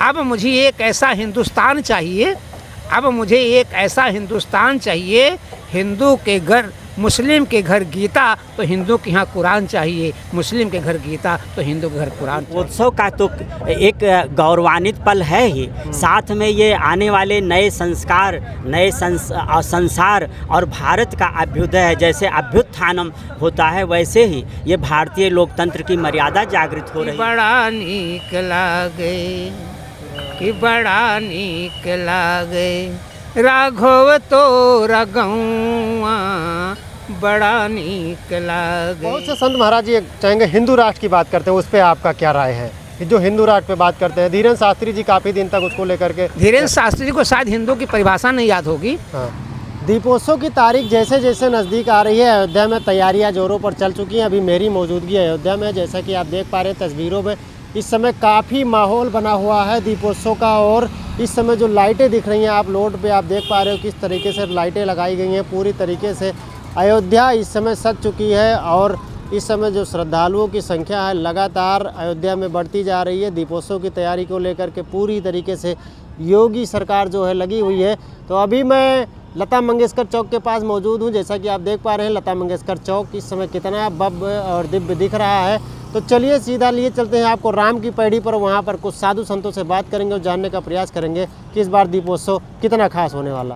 अब मुझे एक ऐसा हिंदुस्तान चाहिए, अब मुझे एक ऐसा हिंदुस्तान चाहिए, हिंदू के घर मुस्लिम के घर गीता तो हिंदू के यहाँ कुरान चाहिए, मुस्लिम के घर गीता तो हिंदू के घर कुरान। उत्सव का तो एक गौरवान्वित पल है ही, साथ में ये आने वाले नए संस्कार, नए संसार और भारत का अभ्युदय है। जैसे अभ्युत्थानम होता है वैसे ही ये भारतीय लोकतंत्र की मर्यादा जागृत हो रही है। बड़ा नीक लागे कि बड़ा नीक लागे राघव तो रगौआ बड़ा नीक लागे। बहुत से संत महाराज जी चाहेंगे हिंदू राष्ट्र की बात करते हैं, उस पर आपका क्या राय है? जो हिंदू राष्ट्र पे बात करते हैं, धीरेन्द्र शास्त्री जी काफ़ी दिन तक उसको लेकर के, धीरेन्द्र शास्त्री जी को शायद हिंदू की परिभाषा नहीं याद होगी। हाँ, दीपोत्सव की तारीख जैसे जैसे नज़दीक आ रही है, अयोध्या में तैयारियां जोरों पर चल चुकी हैं। अभी मेरी मौजूदगी अयोध्या में, जैसा कि आप देख पा रहे हैं तस्वीरों में, इस समय काफ़ी माहौल बना हुआ है दीपोत्सव का। और इस समय जो लाइटें दिख रही हैं, आप रोड पे आप देख पा रहे हो किस तरीके से लाइटें लगाई गई हैं। पूरी तरीके से अयोध्या इस समय सज चुकी है और इस समय जो श्रद्धालुओं की संख्या है लगातार अयोध्या में बढ़ती जा रही है। दीपोत्सव की तैयारी को लेकर के पूरी तरीके से योगी सरकार जो है लगी हुई है। तो अभी मैं लता मंगेशकर चौक के पास मौजूद हूँ। जैसा कि आप देख पा रहे हैं लता मंगेशकर चौक इस समय कितना भव्य और दिव्य दिख रहा है। तो चलिए सीधा लिए चलते हैं आपको राम की पैड़ी पर, वहाँ पर कुछ साधु संतों से बात करेंगे और जानने का प्रयास करेंगे कि इस बार दीपोत्सव कितना खास होने वाला।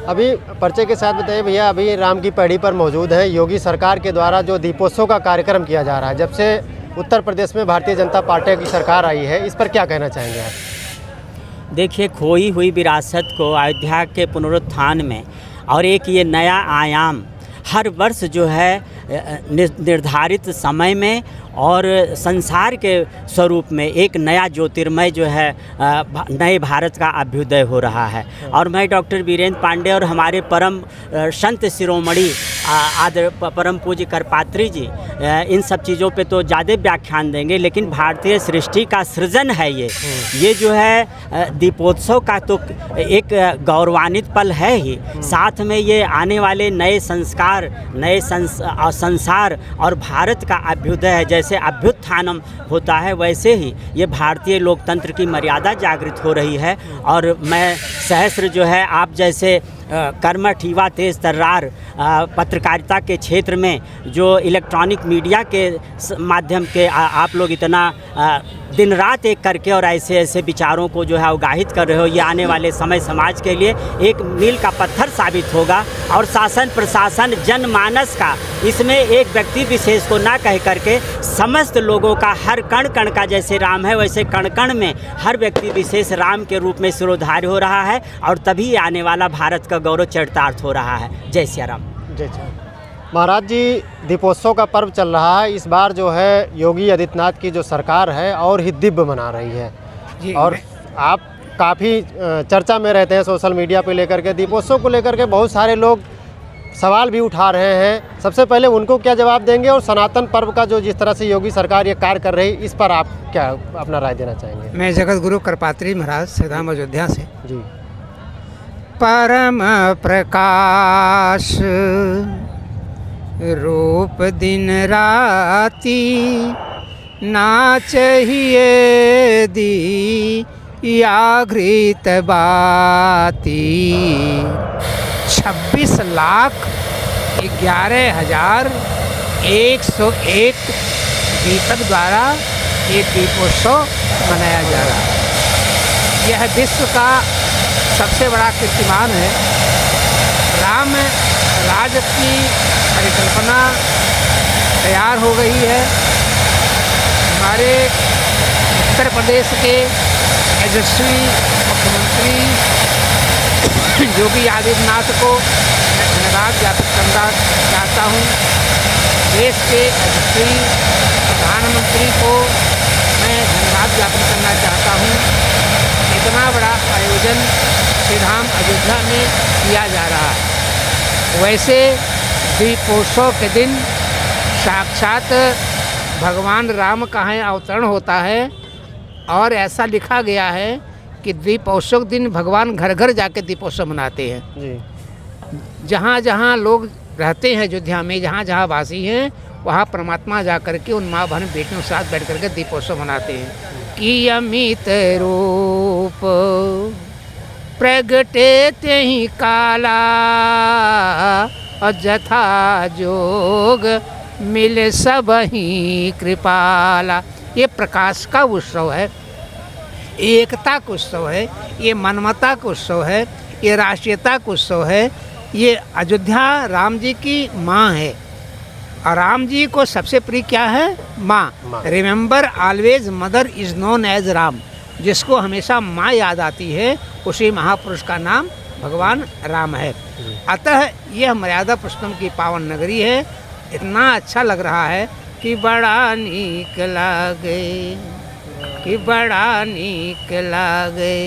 अभी परिचय के साथ बताइए भैया, अभी राम की पैड़ी पर मौजूद है। योगी सरकार के द्वारा जो दीपोत्सव का कार्यक्रम किया जा रहा है, जब से उत्तर प्रदेश में भारतीय जनता पार्टी की सरकार आई है, इस पर क्या कहना चाहेंगे आप? देखिए, खोई हुई विरासत को अयोध्या के पुनरुत्थान में और एक ये नया आयाम हर वर्ष जो है निर्धारित समय में और संसार के स्वरूप में एक नया ज्योतिर्मय जो है नए भारत का अभ्युदय हो रहा है। और मैं डॉक्टर वीरेंद्र पांडे और हमारे परम संत शिरोमणि आदर परम पूज्य करपात्री जी इन सब चीज़ों पे तो ज़्यादा व्याख्यान देंगे, लेकिन भारतीय सृष्टि का सृजन है ये जो है दीपोत्सव का तो एक गौरवान्वित पल है ही, साथ में ये आने वाले नए संस्कार, नए संसार और भारत का अभ्युदय है। जैसे अभ्युत्थानम होता है वैसे ही ये भारतीय लोकतंत्र की मर्यादा जागृत हो रही है। और मैं सहस्र जो है आप जैसे कर्मठ युवा तेज तर्रार पत्रकारिता के क्षेत्र में जो इलेक्ट्रॉनिक मीडिया के माध्यम के आप लोग इतना दिन रात एक करके और ऐसे ऐसे विचारों को जो है अवगाहित कर रहे हो, ये आने वाले समय समाज के लिए एक मील का पत्थर साबित होगा। और शासन प्रशासन जनमानस का इसमें एक व्यक्ति विशेष को ना कह करके समस्त लोगों का हर कण कण का, जैसे राम है वैसे कण कण में हर व्यक्ति विशेष राम के रूप में सिरोधार्य हो रहा है और तभी आने वाला भारत का गौरव चरितार्थ हो रहा है। जय श्री राम। जय श्री महाराज जी, दीपोत्सव का पर्व चल रहा है। इस बार जो है योगी आदित्यनाथ की जो सरकार है और ही दिव्य मना रही है जी। और आप काफ़ी चर्चा में रहते हैं सोशल मीडिया पे लेकर के, दीपोत्सव को लेकर के बहुत सारे लोग सवाल भी उठा रहे हैं। सबसे पहले उनको क्या जवाब देंगे, और सनातन पर्व का जो जिस तरह से योगी सरकार ये कार्य कर रही, इस पर आप क्या अपना राय देना चाहेंगे? मैं जगत गुरु करपात्री महाराज श्रीधाम अयोध्या से जी। परम प्रकाश रूप दिन राती ना चाहिए दी या घृत बाती। 26,11,101 दीपक द्वारा ये दीपोत्सव मनाया जा रहा है। यह विश्व का सबसे बड़ा कीर्तिमान है। राम राज्य की परिकल्पना तैयार हो गई है। हमारे उत्तर प्रदेश के यशस्वी मुख्यमंत्री योगी आदित्यनाथ को मैं धन्यवाद ज्ञापित करना चाहता हूँ। देश के यशस्वी प्रधानमंत्री को मैं धन्यवाद ज्ञापित करना चाहता हूँ। इतना बड़ा आयोजन श्रीधाम अयोध्या में किया जा रहा है। वैसे दीपोत्सव के दिन साक्षात भगवान राम का अवतरण होता है और ऐसा लिखा गया है कि दीपोत्सव दिन भगवान घर घर जाके दीपोत्सव मनाते हैं जी। जहाँ जहाँ लोग रहते हैं अयोध्या में, जहाँ जहाँ वासी हैं, वहाँ परमात्मा जा कर के उन माँ बहन बेटियों के साथ बैठ करके दीपोत्सव मनाते हैं। की अमित रूप, प्रगटे तेहि काला, और जथा जोग मिल सबहि कृपाला। ये प्रकाश का उत्सव है, एकता का उत्सव है, ये मानवता का उत्सव है, ये राष्ट्रीयता का उत्सव है। ये अयोध्या राम जी की माँ है, और राम जी को सबसे प्रिय क्या है? माँ। Remember always mother is known as Ram. जिसको हमेशा माँ याद आती है, उसी महापुरुष का नाम भगवान राम है। अतः यह मर्यादा पुरुषोत्तम की पावन नगरी है। इतना अच्छा लग रहा है कि बड़ा नीक लागे, कि बड़ा नीक लागे।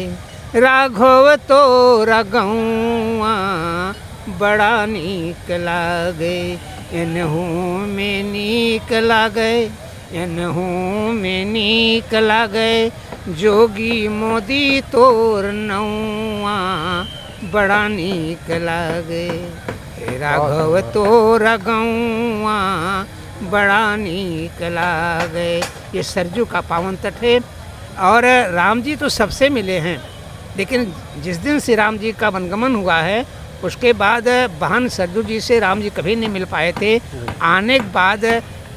राघव तो रगौआ बड़ा नीक लागे, एनहू में नीक लागे, एनहू में नीक लागे। जोगी मोदी तोर नौआ बड़ा नीक लागे, राघव तो रगौआ बड़ा नीक लागे। ये सरजू का पावन तट है, और राम जी तो सबसे मिले हैं, लेकिन जिस दिन श्री राम जी का वनगमन हुआ है उसके बाद बहन सरजू जी से राम जी कभी नहीं मिल पाए थे। आने के बाद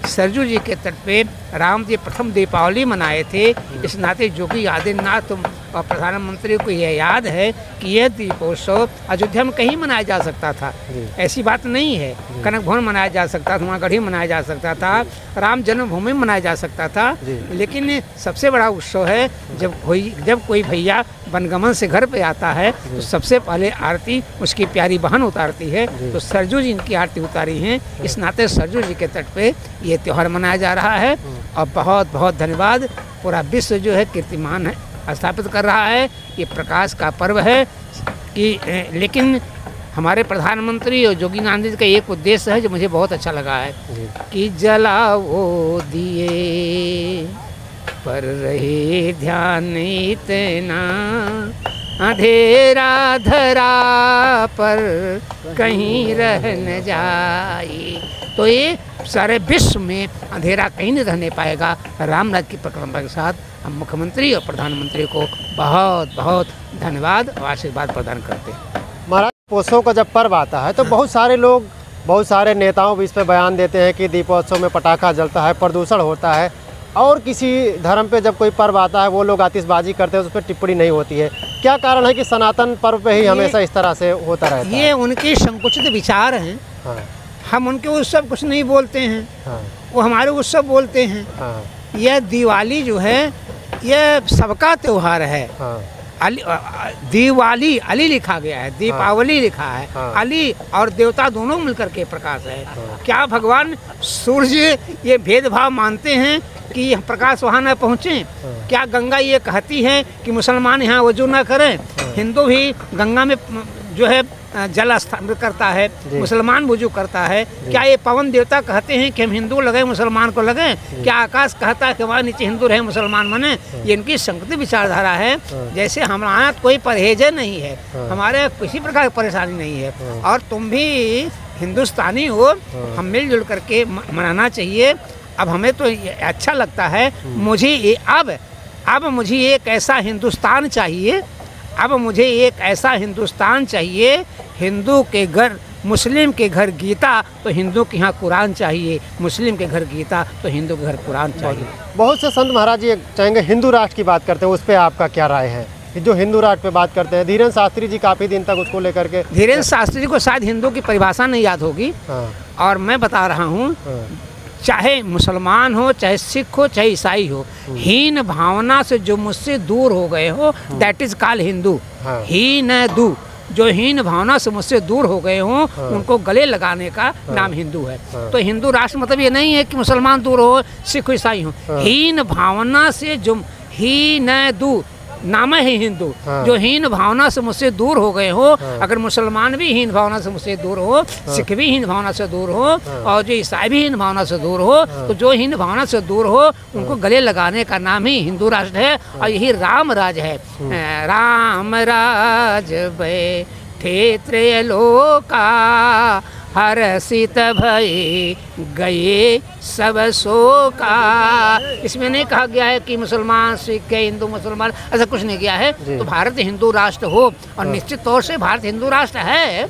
सरजू जी के तट पे राम जी प्रथम दीपावली मनाए थे। इस नाते योगी आदित्यनाथ और प्रधानमंत्री को यह याद है कि यह दीपोत्सव अयोध्या में कहीं मनाया जा सकता था, ऐसी बात नहीं है। कनक भवन मनाया जा सकता था, वहाँ गढ़ी मनाया जा सकता था, राम जन्मभूमि मनाया जा सकता था, लेकिन सबसे बड़ा उत्सव है जब कोई भैया वनगमन से घर पे आता है तो सबसे पहले आरती उसकी प्यारी बहन उतारती है। तो सरजू जी इनकी आरती उतारी हैं। इस नाते सरजू जी के तट पे ये त्यौहार मनाया जा रहा है, और बहुत बहुत धन्यवाद। पूरा विश्व जो है कीर्तिमान है स्थापित कर रहा है। ये प्रकाश का पर्व है कि लेकिन हमारे प्रधानमंत्री और योगीनाथ जी का एक उद्देश्य है जो मुझे बहुत अच्छा लगा है कि जलाओ दिए पर रहे ध्यान इतना, अंधेरा धरा पर कहीं रह न जाए। तो ये सारे विश्व में अंधेरा कहीं नहीं रहने पाएगा। रामराज की परिक्रमा के साथ हम मुख्यमंत्री और प्रधानमंत्री को बहुत बहुत धन्यवाद और आशीर्वाद प्रदान करते हैं। महाराज, दीपोत्सव का जब पर्व आता है तो बहुत सारे लोग, बहुत सारे नेताओं भी इस पर बयान देते हैं कि दीपोत्सव में पटाखा जलता है, प्रदूषण होता है, और किसी धर्म पे जब कोई पर्व आता है वो लोग आतिशबाजी करते हैं, उस पर टिप्पणी नहीं होती है। क्या कारण है कि सनातन पर्व पे ही हमेशा इस तरह से होता रहता है? ये उनके संकुचित विचार हैं। हाँ। हम उनके उत्सव कुछ नहीं बोलते हैं। हाँ। वो हमारे उत्सव बोलते हैं। हाँ। यह दिवाली जो है यह सबका त्यौहार है। हाँ। दिवाली अली लिखा गया है, दीपावली लिखा है। हाँ। अली और देवता दोनों मिलकर के प्रकाश है। हाँ। क्या भगवान सूर्य ये भेदभाव मानते हैं कि प्रकाश वहाँ न पहुँचे? क्या गंगा ये कहती है कि मुसलमान यहाँ वजू न करें? हिंदू भी गंगा में जो है जल स्थान करता है, मुसलमान वजू करता है। क्या ये पवन देवता कहते हैं कि हम हिंदू लगे मुसलमान को लगे? क्या आकाश कहता है कि वहाँ नीचे हिंदू रहे मुसलमान बने? ये इनकी संकुचित विचारधारा है। जैसे हमारा कोई परहेज नहीं है, हमारे किसी प्रकार की परेशानी नहीं है, और तुम भी हिंदुस्तानी हो, हम मिलजुल करके मनाना चाहिए। अब हमें तो अच्छा लगता है। मुझे अब मुझे एक ऐसा हिंदुस्तान चाहिए, अब मुझे एक ऐसा हिंदुस्तान चाहिए, हिंदू के घर मुस्लिम के घर गीता तो हिंदू के यहाँ कुरान चाहिए, मुस्लिम के घर गीता तो हिंदू के घर कुरान चाहिए। बहुत से संत महाराज जी चाहेंगे हिंदू राष्ट्र की बात करते हैं, उस पर आपका क्या राय है? जो हिंदू राष्ट्र पे बात करते हैं, धीरेन्द्र शास्त्री जी काफ़ी दिन तक उसको लेकर के, धीरेन्द्र शास्त्री जी को शायद हिंदू की परिभाषा नहीं याद होगी। हाँ। और मैं बता रहा हूँ, चाहे मुसलमान हो, चाहे सिख हो, चाहे ईसाई हो, हीन भावना से जो मुझसे दूर हो गए हो, दैट इज कॉल्ड हिंदू। हीन दू, जो हीन भावना से मुझसे दूर हो गए हों, उनको गले लगाने का नाम हिंदू है। तो हिंदू राष्ट्र मतलब ये नहीं है कि मुसलमान दूर हो, सिख ईसाई हो। हीन भावना से जो हीन दू नाम है हिंदू। जो हीन भावना से मुझसे दूर हो गए हो, अगर मुसलमान भी हीन भावना से मुझसे दूर हो, सिख भी हीन भावना से दूर हो, और जो ईसाई भी हीन भावना से दूर हो, तो जो हीन भावना से दूर हो उनको गले लगाने का नाम ही हिंदू राष्ट्र है। और यही राम राज है। राम राज बैठे त्रैलोका, हर्षित भय गए सब शोका। इसमें नहीं कहा गया है कि मुसलमान सिख हिंदू मुसलमान, ऐसा कुछ नहीं किया है। तो भारत हिंदू राष्ट्र हो, और निश्चित तौर से भारत हिंदू राष्ट्र है,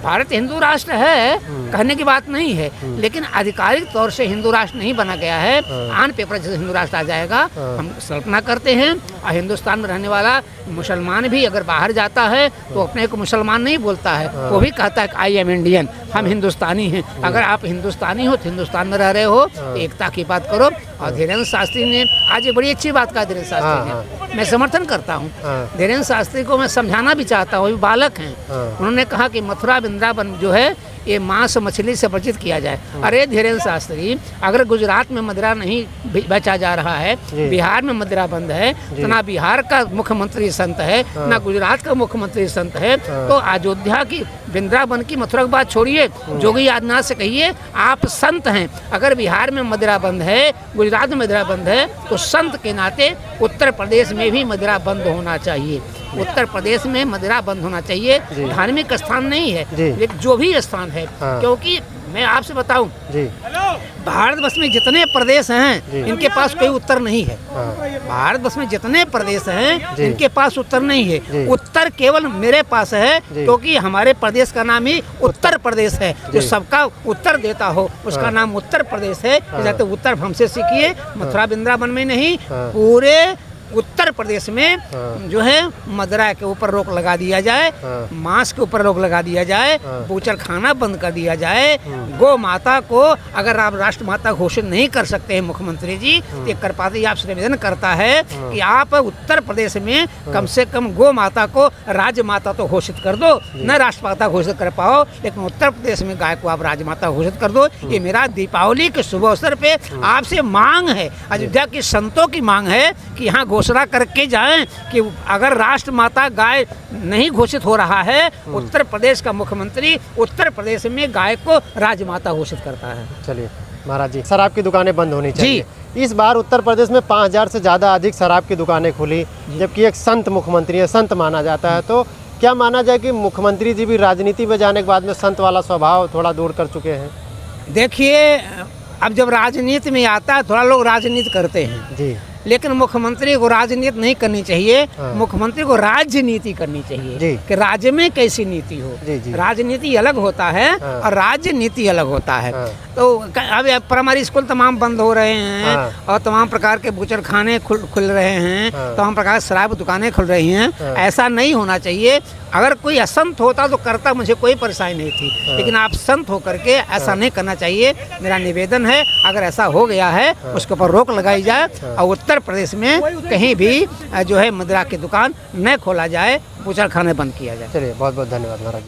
भारत हिंदू राष्ट्र है, कहने की बात नहीं है, लेकिन आधिकारिक तौर से हिंदू राष्ट्र नहीं बना गया है। आन पेपर जैसे हिंदू राष्ट्र आ जाएगा, हम कल्पना करते हैं। और हिंदुस्तान में रहने वाला मुसलमान भी अगर बाहर जाता है तो अपने को मुसलमान नहीं बोलता है, वो भी कहता है कि आई एम इंडियन, हम हिंदुस्तानी हैं। अगर आप हिंदुस्तानी हो तो हिंदुस्तान में रह रहे हो, एकता की बात करो। और धीरेन्द्र शास्त्री ने आज ये बड़ी अच्छी बात कहा, धीरेन्द्र शास्त्री ने, मैं समर्थन करता हूँ। धीरेन्द्र शास्त्री को मैं समझाना भी चाहता हूँ, बालक हैं। उन्होंने कहा कि मथुरा वृंदावन जो है ये मांस मछली से वर्जित किया जाए। अरे धीरेन्द्र शास्त्री, अगर गुजरात में मदिरा नहीं बेचा जा रहा है, बिहार में मदिरा बंद है, तो ना बिहार का मुख्यमंत्री संत है, ना गुजरात का मुख्यमंत्री संत है, तो अयोध्या की वृंदावन की मथुरा की बात छोड़िए, योगी आदित्यनाथ से कहिए आप संत हैं। अगर बिहार में मदिरा बंद है, गुजरात में मदिरा बंद है, तो संत के नाते उत्तर प्रदेश में भी मदिरा बंद होना चाहिए। उत्तर प्रदेश में मदिरा बंद होना चाहिए। धार्मिक स्थान नहीं है, लेकिन जो भी स्थान है, क्योंकि मैं आपसे बताऊं, भारतवर्ष में जितने प्रदेश हैं इनके पास कोई उत्तर नहीं है। भारतवर्ष में जितने प्रदेश हैं इनके पास उत्तर नहीं है। उत्तर केवल मेरे पास है, क्योंकि हमारे प्रदेश का नाम ही उत्तर प्रदेश है। जो सबका उत्तर देता हो उसका नाम उत्तर प्रदेश है। जाते उत्तर हमसे सीखिए, मथुरा वृंदावन में नहीं, पूरे उत्तर प्रदेश में जो है मदिरा के ऊपर रोक लगा दिया जाए, मांस के ऊपर रोक लगा दिया जाए, बूचर खाना बंद कर दिया जाए। गौ माता को अगर आप राष्ट्र माता घोषित नहीं कर सकते हैं मुख्यमंत्री जी, तो कृपाती आपसे निवेदन करता है कि आप उत्तर प्रदेश में कम से कम गौ माता को राज्य माता तो घोषित कर दो, न राष्ट्र माता घोषित कर पाओ, लेकिन उत्तर प्रदेश में गाय को आप राज्य माता घोषित कर दो। ये मेरा दीपावली के शुभ अवसर पे आपसे मांग है, अयोध्या के संतों की मांग है कि यहाँ घोषणा करके जाएं कि अगर राष्ट्र माता गाय नहीं घोषित हो रहा है, उत्तर प्रदेश का मुख्यमंत्री उत्तर प्रदेश में गाय को राजमाता घोषित करता है। चलिए महाराज जी, शराब की दुकानें बंद होनी चाहिए। इस बार उत्तर प्रदेश में 5000 से ज़्यादा अधिक शराब की दुकानें खुली, जबकि एक संत मुख्यमंत्री है, संत माना जाता है। तो क्या माना जाए कि मुख्यमंत्री जी भी राजनीति में जाने के बाद में संत वाला स्वभाव थोड़ा दूर कर चुके हैं? देखिए, अब जब राजनीति में आता है थोड़ा लोग राजनीति करते हैं जी, लेकिन मुख्यमंत्री को राजनीति नहीं करनी चाहिए। मुख्यमंत्री को राज्य नीति करनी चाहिए कि राज्य में कैसी नीति हो। राजनीति अलग होता है और राज्य नीति अलग होता है। तो अब प्राइमरी स्कूल तमाम बंद हो रहे हैं और तमाम प्रकार के बूचर खाने खुल रहे हैं, तमाम प्रकार की शराब दुकानें खुल रही हैं। ऐसा नहीं होना चाहिए। अगर कोई असंत होता तो करता, मुझे कोई परेशानी नहीं थी, लेकिन आप संत होकर के ऐसा नहीं करना चाहिए। मेरा निवेदन है, अगर ऐसा हो गया है उसके ऊपर रोक लगाई जाए और उत्तर प्रदेश में कहीं भी जो है मदिरा की दुकान न खोला जाए, बूचर खाने बंद किया जाए। चलिए, बहुत बहुत धन्यवाद महाराज।